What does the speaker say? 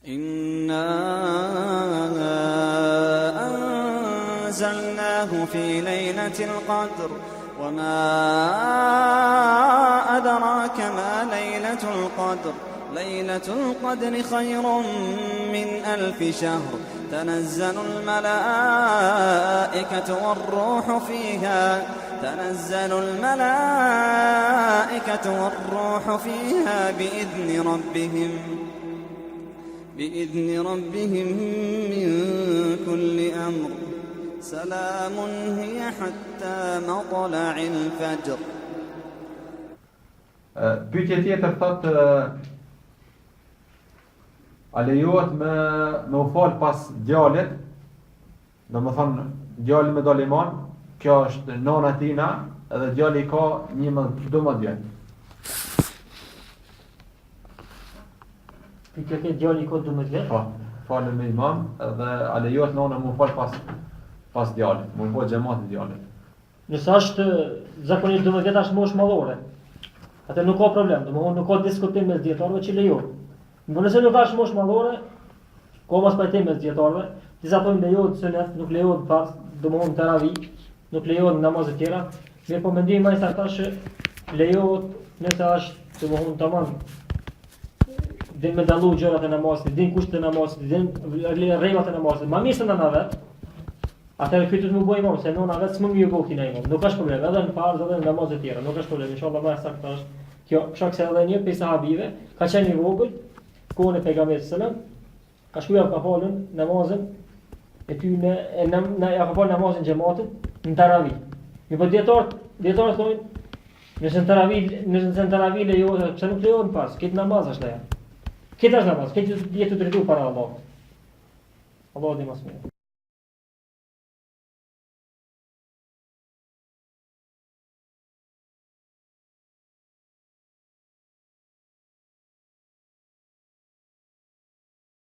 إنا أنزلناه في ليلة القدر وما أدراك ما ليلة القدر ليلة القدر خير من 1000 شهر تنزل الملائكة والروح فيها بإذن ربهم من كل أمر سلام هي حتى مطلع الفجر. Pyetje tjetër thotë a lejohet me u fal pas djalit, domethënë djali me dal iman, kjo është nana tina edhe djali ka 12 vjet. Pyetja ke djali ka 12 vjet? Po, falem me imam edhe a lejohet nana me u fal pas djalit, me u bë xhamat i djalit. Nëse është zakonisht 12 vjet është moshë mallore. Atë nuk ka problem, domethënë nuk ka diskutim mes dietarëve që lejohet. Por nëse nuk është moshë mallore, ka mos pajtim mes dietarëve, disa thonë lejohet sunet, nuk lejohet fars, domethënë taravi, nuk lejohet namaz e tjera. Mirë, po mendimi më i saktë është lejohet nëse është domethënë tamam. Din me dallu gjërat e namazit, din kushtet e namazit, din rregullat e namazit. Ma mirë se nana vet. Atëherë këtu të më bëj imam, se nona vetë s'më mirë bëu tina imam. Nuk ka problem, edhe në farz edhe në namaz e tjera, nuk ka problem. Inshallah më saktë është kjo, shkak se edhe një pjesë sahabive ka qenë i vogël, kohën e pejgamberit sallallahu alajhi wasallam, ka shkuar ka falën namazin e tyne ja ka falë namazin xhamatit në taravih. Mi po dietarët thonë nëse në taravih lejohet, pse nuk lejohet në farz? Këtë namaz është leja. Këtë është namaz, këtë jetë të drejtuar para Allahut. Allahu di më së miri.